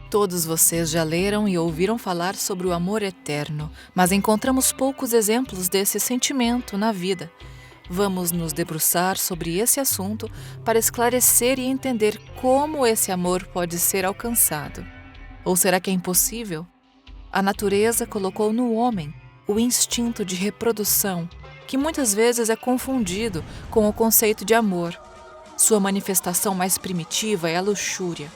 Todos vocês já leram e ouviram falar sobre o amor eterno, mas encontramos poucos exemplos desse sentimento na vida. Vamos nos debruçar sobre esse assunto para esclarecer e entender como esse amor pode ser alcançado. Ou será que é impossível? A natureza colocou no homem o instinto de reprodução, que muitas vezes é confundido com o conceito de amor. Sua manifestação mais primitiva é a luxúria.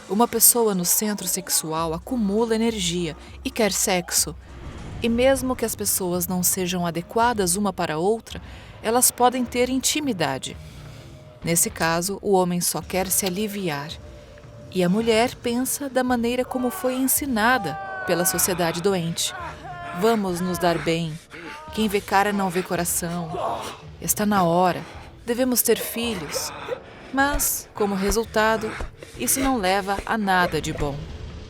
Uma pessoa no centro sexual acumula energia e quer sexo. E mesmo que as pessoas não sejam adequadas uma para a outra, elas podem ter intimidade. Nesse caso, o homem só quer se aliviar. E a mulher pensa da maneira como foi ensinada pela sociedade doente. Vamos nos dar bem. Quem vê cara não vê coração. Está na hora. Devemos ter filhos. Mas, como resultado, isso não leva a nada de bom.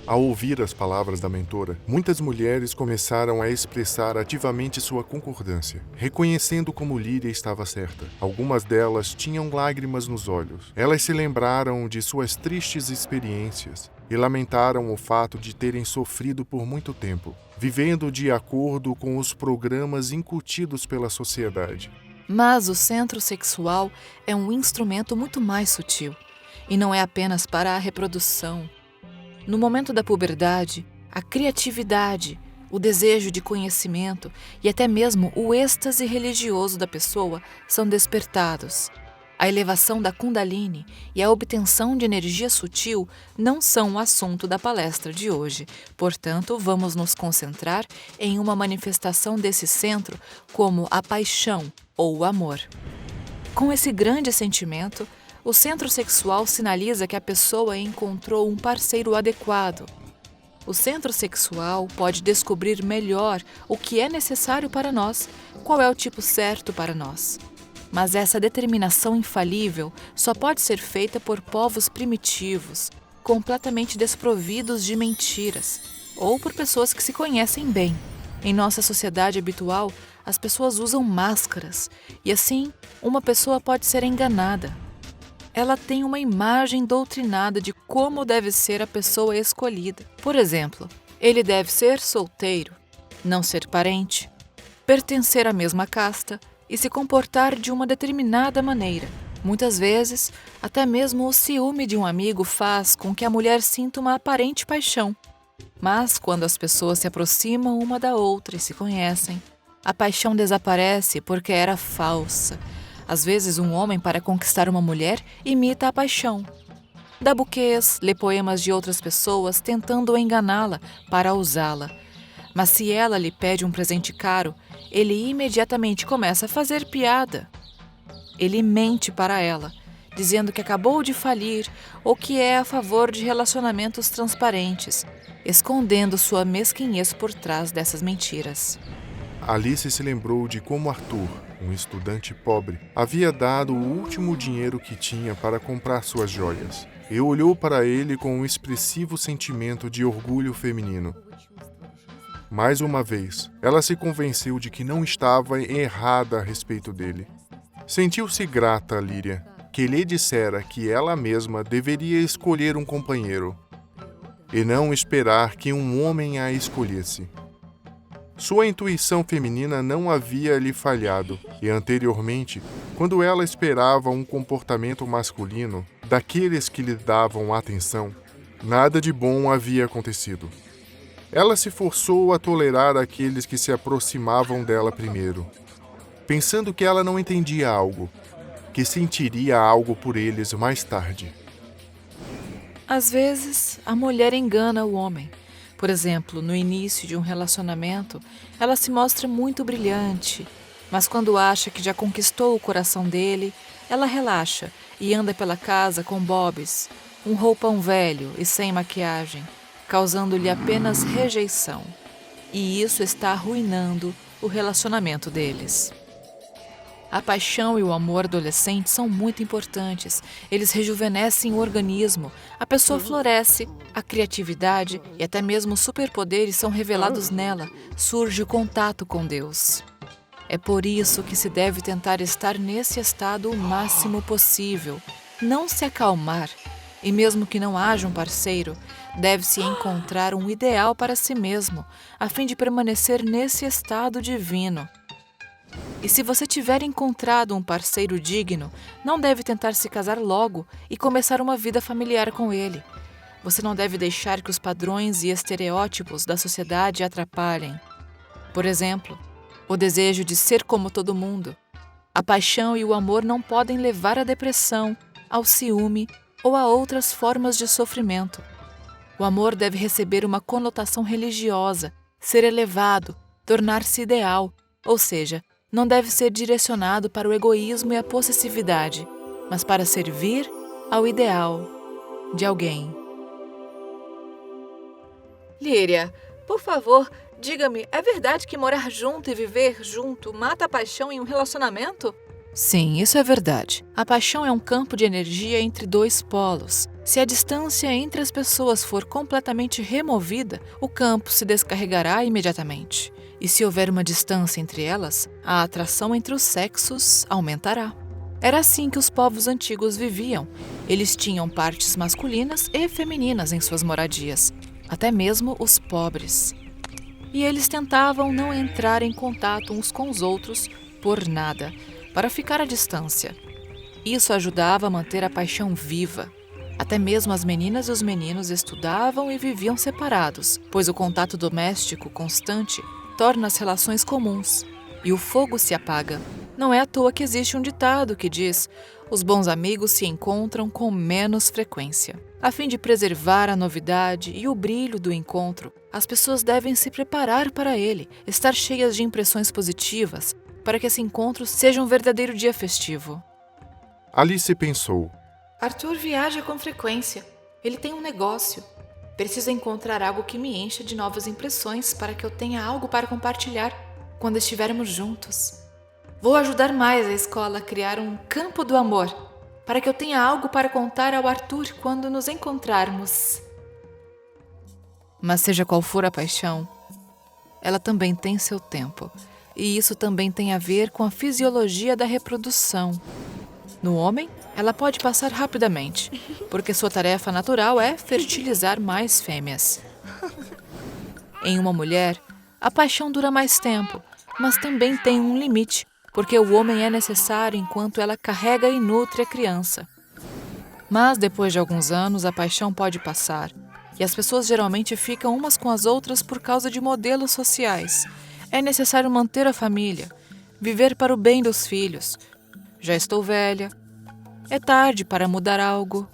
Ao ouvir as palavras da mentora, muitas mulheres começaram a expressar ativamente sua concordância, reconhecendo como Líria estava certa. Algumas delas tinham lágrimas nos olhos. Elas se lembraram de suas tristes experiências e lamentaram o fato de terem sofrido por muito tempo, vivendo de acordo com os programas incutidos pela sociedade. Mas o centro sexual é um instrumento muito mais sutil, e não é apenas para a reprodução. No momento da puberdade, a criatividade, o desejo de conhecimento e até mesmo o êxtase religioso da pessoa são despertados. A elevação da Kundalini e a obtenção de energia sutil não são o assunto da palestra de hoje. Portanto, vamos nos concentrar em uma manifestação desse centro como a paixão ou o amor. Com esse grande sentimento, o centro sexual sinaliza que a pessoa encontrou um parceiro adequado. O centro sexual pode descobrir melhor o que é necessário para nós, qual é o tipo certo para nós. Mas essa determinação infalível só pode ser feita por povos primitivos, completamente desprovidos de mentiras, ou por pessoas que se conhecem bem. Em nossa sociedade habitual, as pessoas usam máscaras, e assim, uma pessoa pode ser enganada. Ela tem uma imagem doutrinada de como deve ser a pessoa escolhida. Por exemplo, ele deve ser solteiro, não ser parente, pertencer à mesma casta e se comportar de uma determinada maneira. Muitas vezes, até mesmo o ciúme de um amigo faz com que a mulher sinta uma aparente paixão. Mas quando as pessoas se aproximam uma da outra e se conhecem, a paixão desaparece porque era falsa. Às vezes, um homem, para conquistar uma mulher, imita a paixão. Dá buquês, lê poemas de outras pessoas, tentando enganá-la para usá-la. Mas se ela lhe pede um presente caro, ele imediatamente começa a fazer piada. Ele mente para ela, dizendo que acabou de falir ou que é a favor de relacionamentos transparentes, escondendo sua mesquinhez por trás dessas mentiras. Alice se lembrou de como Arthur, um estudante pobre, havia dado o último dinheiro que tinha para comprar suas joias, e olhou para ele com um expressivo sentimento de orgulho feminino. Mais uma vez, ela se convenceu de que não estava errada a respeito dele. Sentiu-se grata a Líria, que lhe dissera que ela mesma deveria escolher um companheiro, e não esperar que um homem a escolhesse. Sua intuição feminina não havia lhe falhado, e anteriormente, quando ela esperava um comportamento masculino, daqueles que lhe davam atenção, nada de bom havia acontecido. Ela se forçou a tolerar aqueles que se aproximavam dela primeiro, pensando que ela não entendia algo, que sentiria algo por eles mais tarde. Às vezes, a mulher engana o homem. Por exemplo, no início de um relacionamento, ela se mostra muito brilhante, mas quando acha que já conquistou o coração dele, ela relaxa e anda pela casa com bobs, um roupão velho e sem maquiagem, causando-lhe apenas rejeição. E isso está arruinando o relacionamento deles. A paixão e o amor adolescente são muito importantes. Eles rejuvenescem o organismo, a pessoa floresce, a criatividade e até mesmo os superpoderes são revelados nela. Surge o contato com Deus. É por isso que se deve tentar estar nesse estado o máximo possível. Não se acalmar. E mesmo que não haja um parceiro, deve-se encontrar um ideal para si mesmo, a fim de permanecer nesse estado divino. E se você tiver encontrado um parceiro digno, não deve tentar se casar logo e começar uma vida familiar com ele. Você não deve deixar que os padrões e estereótipos da sociedade atrapalhem. Por exemplo, o desejo de ser como todo mundo. A paixão e o amor não podem levar à depressão, ao ciúme ou a outras formas de sofrimento. O amor deve receber uma conotação religiosa, ser elevado, tornar-se ideal, ou seja, não deve ser direcionado para o egoísmo e a possessividade, mas para servir ao ideal de alguém. Líria, por favor, diga-me, é verdade que morar junto e viver junto mata a paixão em um relacionamento? Sim, isso é verdade. A paixão é um campo de energia entre dois polos. Se a distância entre as pessoas for completamente removida, o campo se descarregará imediatamente. E se houver uma distância entre elas, a atração entre os sexos aumentará. Era assim que os povos antigos viviam. Eles tinham partes masculinas e femininas em suas moradias, até mesmo os pobres. E eles tentavam não entrar em contato uns com os outros por nada, para ficar à distância. Isso ajudava a manter a paixão viva. Até mesmo as meninas e os meninos estudavam e viviam separados, pois o contato doméstico constante torna as relações comuns e o fogo se apaga. Não é à toa que existe um ditado que diz: os bons amigos se encontram com menos frequência. A fim de preservar a novidade e o brilho do encontro, as pessoas devem se preparar para ele, estar cheias de impressões positivas, para que esse encontro seja um verdadeiro dia festivo. Alice pensou. Arthur viaja com frequência. Ele tem um negócio. Preciso encontrar algo que me encha de novas impressões para que eu tenha algo para compartilhar quando estivermos juntos. Vou ajudar mais a escola a criar um campo do amor, para que eu tenha algo para contar ao Arthur quando nos encontrarmos. Mas seja qual for a paixão, ela também tem seu tempo. E isso também tem a ver com a fisiologia da reprodução. No homem, ela pode passar rapidamente, porque sua tarefa natural é fertilizar mais fêmeas. Em uma mulher, a paixão dura mais tempo, mas também tem um limite, porque o homem é necessário enquanto ela carrega e nutre a criança. Mas depois de alguns anos, a paixão pode passar, e as pessoas geralmente ficam umas com as outras por causa de modelos sociais. É necessário manter a família, viver para o bem dos filhos. Já estou velha. É tarde para mudar algo.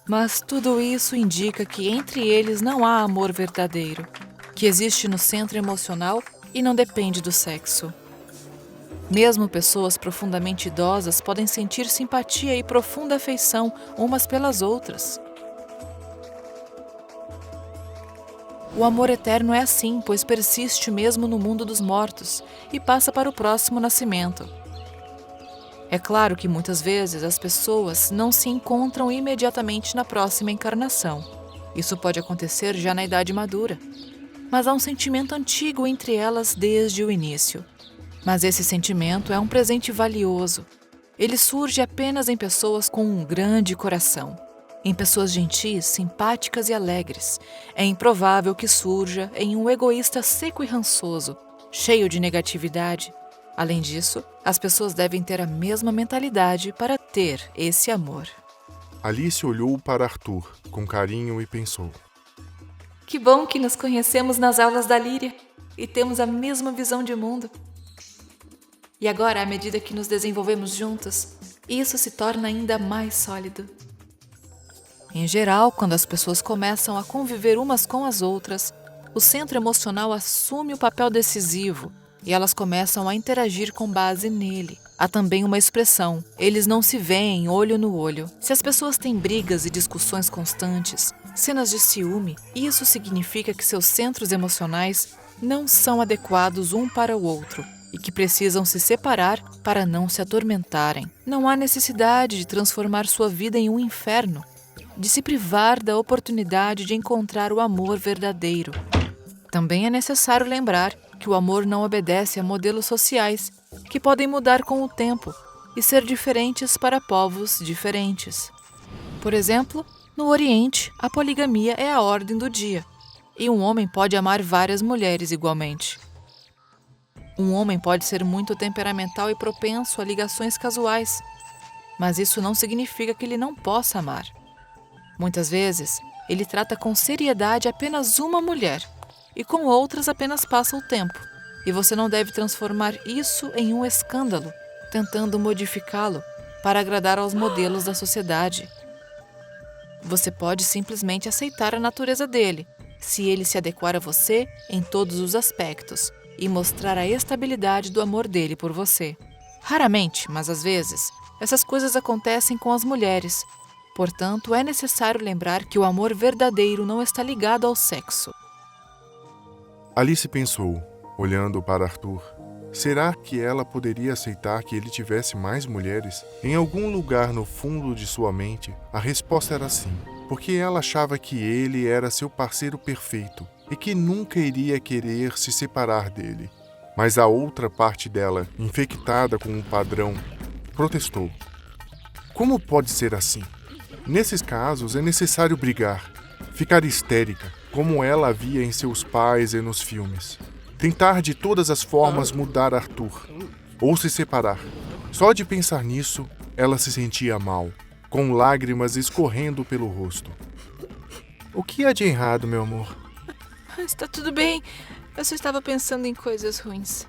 Mas tudo isso indica que entre eles não há amor verdadeiro, que existe no centro emocional e não depende do sexo. Mesmo pessoas profundamente idosas podem sentir simpatia e profunda afeição umas pelas outras. O amor eterno é assim, pois persiste mesmo no mundo dos mortos e passa para o próximo nascimento. É claro que muitas vezes as pessoas não se encontram imediatamente na próxima encarnação. Isso pode acontecer já na idade madura. Mas há um sentimento antigo entre elas desde o início. Mas esse sentimento é um presente valioso. Ele surge apenas em pessoas com um grande coração. Em pessoas gentis, simpáticas e alegres. É improvável que surja em um egoísta seco e rançoso, cheio de negatividade. Além disso, as pessoas devem ter a mesma mentalidade para ter esse amor. Alice olhou para Arthur com carinho e pensou. Que bom que nos conhecemos nas aulas da Líria e temos a mesma visão de mundo. E agora, à medida que nos desenvolvemos juntos, isso se torna ainda mais sólido. Em geral, quando as pessoas começam a conviver umas com as outras, o centro emocional assume o papel decisivo e elas começam a interagir com base nele. Há também uma expressão: eles não se veem olho no olho. Se as pessoas têm brigas e discussões constantes, cenas de ciúme, isso significa que seus centros emocionais não são adequados um para o outro e que precisam se separar para não se atormentarem. Não há necessidade de transformar sua vida em um inferno, de se privar da oportunidade de encontrar o amor verdadeiro. Também é necessário lembrar que o amor não obedece a modelos sociais que podem mudar com o tempo e ser diferentes para povos diferentes. Por exemplo, No Oriente, a poligamia é a ordem do dia, e um homem pode amar várias mulheres igualmente. Um homem pode ser muito temperamental e propenso a ligações casuais, mas isso não significa que ele não possa amar. Muitas vezes, ele trata com seriedade apenas uma mulher, e com outras apenas passa o tempo, e você não deve transformar isso em um escândalo, tentando modificá-lo para agradar aos modelos da sociedade. Você pode simplesmente aceitar a natureza dele, se ele se adequar a você em todos os aspectos e mostrar a estabilidade do amor dele por você. Raramente, mas às vezes, essas coisas acontecem com as mulheres. Portanto, é necessário lembrar que o amor verdadeiro não está ligado ao sexo. Alice pensou, olhando para Arthur. Será que ela poderia aceitar que ele tivesse mais mulheres? Em algum lugar no fundo de sua mente, a resposta era sim, porque ela achava que ele era seu parceiro perfeito e que nunca iria querer se separar dele. Mas a outra parte dela, infectada com um padrão, protestou. Como pode ser assim? Nesses casos é necessário brigar, ficar histérica, como ela havia em seus pais e nos filmes. Tentar de todas as formas mudar Arthur, ou se separar. Só de pensar nisso, ela se sentia mal, com lágrimas escorrendo pelo rosto. O que há de errado, meu amor? Está tudo bem. Eu só estava pensando em coisas ruins.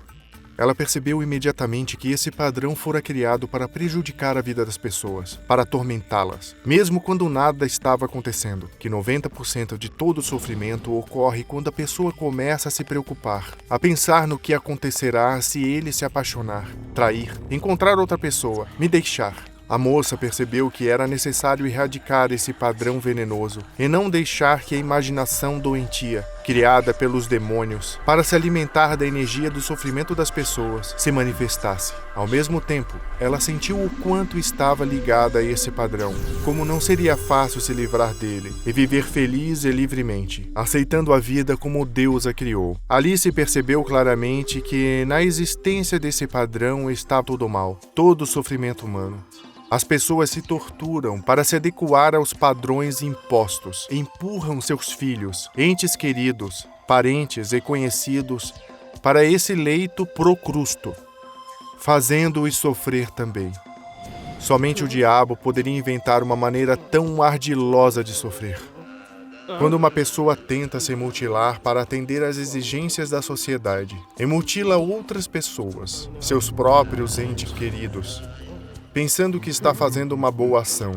Ela percebeu imediatamente que esse padrão fora criado para prejudicar a vida das pessoas, para atormentá-las, mesmo quando nada estava acontecendo, que 90% de todo o sofrimento ocorre quando a pessoa começa a se preocupar, a pensar no que acontecerá se ele se apaixonar, trair, encontrar outra pessoa, me deixar. A moça percebeu que era necessário erradicar esse padrão venenoso e não deixar que a imaginação doentia, criada pelos demônios, para se alimentar da energia do sofrimento das pessoas, se manifestasse. Ao mesmo tempo, ela sentiu o quanto estava ligada a esse padrão, como não seria fácil se livrar dele e viver feliz e livremente, aceitando a vida como Deus a criou. Alice percebeu claramente que na existência desse padrão está todo o mal, todo o sofrimento humano. As pessoas se torturam para se adequar aos padrões impostos, empurram seus filhos, entes queridos, parentes e conhecidos para esse leito procrusto, fazendo-os sofrer também. Somente o diabo poderia inventar uma maneira tão ardilosa de sofrer. Quando uma pessoa tenta se mutilar para atender às exigências da sociedade e mutila outras pessoas, seus próprios entes queridos, pensando que está fazendo uma boa ação.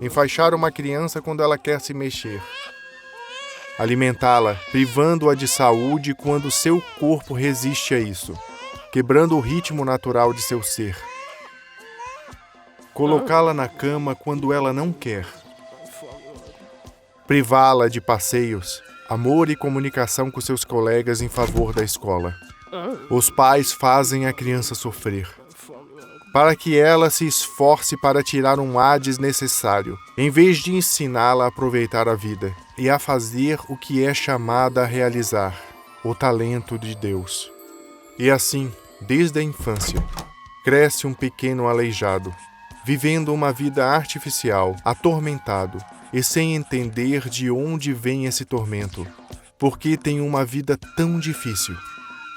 Enfaixar uma criança quando ela quer se mexer. Alimentá-la, privando-a de saúde quando seu corpo resiste a isso, quebrando o ritmo natural de seu ser. Colocá-la na cama quando ela não quer. Privá-la de passeios, amor e comunicação com seus colegas em favor da escola. Os pais fazem a criança sofrer, para que ela se esforce para tirar um ar desnecessário, em vez de ensiná-la a aproveitar a vida e a fazer o que é chamada a realizar, o talento de Deus. E assim, desde a infância, cresce um pequeno aleijado, vivendo uma vida artificial, atormentado e sem entender de onde vem esse tormento, porque tem uma vida tão difícil.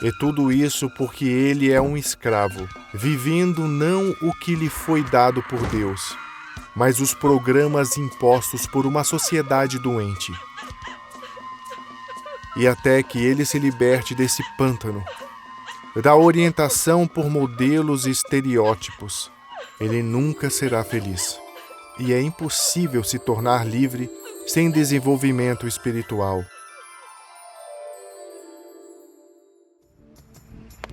E tudo isso porque ele é um escravo, vivendo não o que lhe foi dado por Deus, mas os programas impostos por uma sociedade doente. E até que ele se liberte desse pântano, da orientação por modelos e estereótipos, ele nunca será feliz. E é impossível se tornar livre sem desenvolvimento espiritual.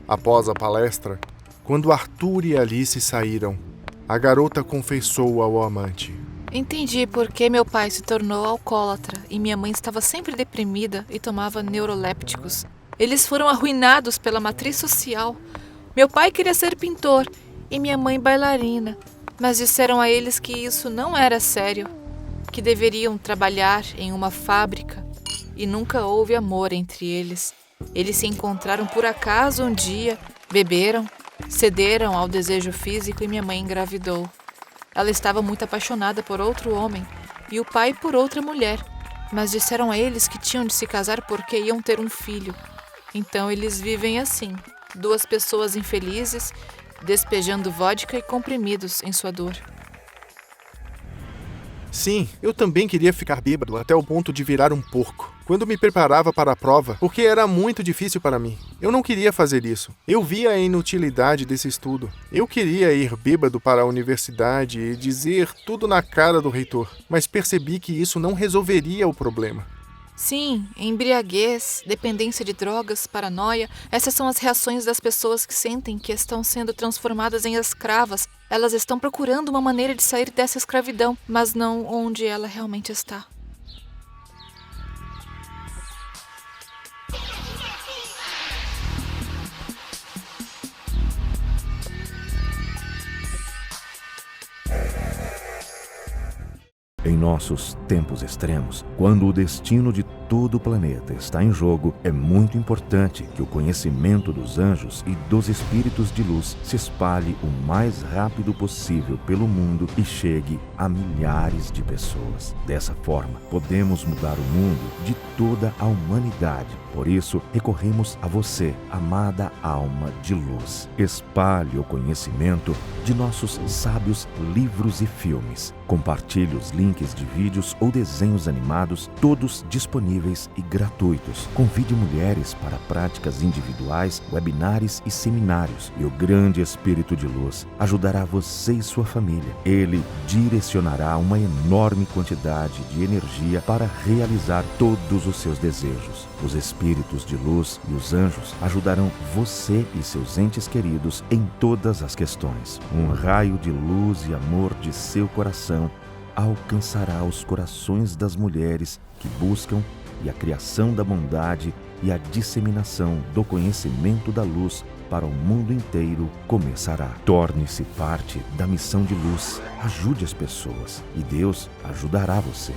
Após a palestra, quando Arthur e Alice saíram, a garota confessou ao amante. Entendi por que meu pai se tornou alcoólatra e minha mãe estava sempre deprimida e tomava neurolépticos. Eles foram arruinados pela matriz social. Meu pai queria ser pintor e minha mãe bailarina, mas disseram a eles que isso não era sério, que deveriam trabalhar em uma fábrica, e nunca houve amor entre eles. Eles se encontraram por acaso um dia, beberam, cederam ao desejo físico e minha mãe engravidou. Ela estava muito apaixonada por outro homem e o pai por outra mulher, mas disseram a eles que tinham de se casar porque iam ter um filho. Então eles vivem assim, duas pessoas infelizes, despejando vodka e comprimidos em sua dor. Sim, eu também queria ficar bêbado até o ponto de virar um porco. Quando me preparava para a prova, porque era muito difícil para mim. Eu não queria fazer isso. Eu via a inutilidade desse estudo. Eu queria ir bêbado para a universidade e dizer tudo na cara do reitor, mas percebi que isso não resolveria o problema. Sim, embriaguez, dependência de drogas, paranoia, essas são as reações das pessoas que sentem que estão sendo transformadas em escravas. Elas estão procurando uma maneira de sair dessa escravidão, mas não onde ela realmente está. Em nossos tempos extremos, quando o destino de todo o planeta está em jogo, é muito importante que o conhecimento dos anjos e dos espíritos de luz se espalhe o mais rápido possível pelo mundo e chegue a milhares de pessoas. Dessa forma, podemos mudar o mundo de toda a humanidade. Por isso, recorremos a você, amada alma de luz. Espalhe o conhecimento de nossos sábios livros e filmes. Compartilhe os links de vídeos ou desenhos animados, todos disponíveis e gratuitos. Convide mulheres para práticas individuais, webinários e seminários. E o grande Espírito de Luz ajudará você e sua família. Ele direcionará uma enorme quantidade de energia para realizar todos os seus desejos. Os Espíritos de Luz e os anjos ajudarão você e seus entes queridos em todas as questões. Um raio de luz e amor de seu coração alcançará os corações das mulheres que buscam e a criação da bondade e a disseminação do conhecimento da luz para o mundo inteiro começará. Torne-se parte da missão de luz. Ajude as pessoas e Deus ajudará você.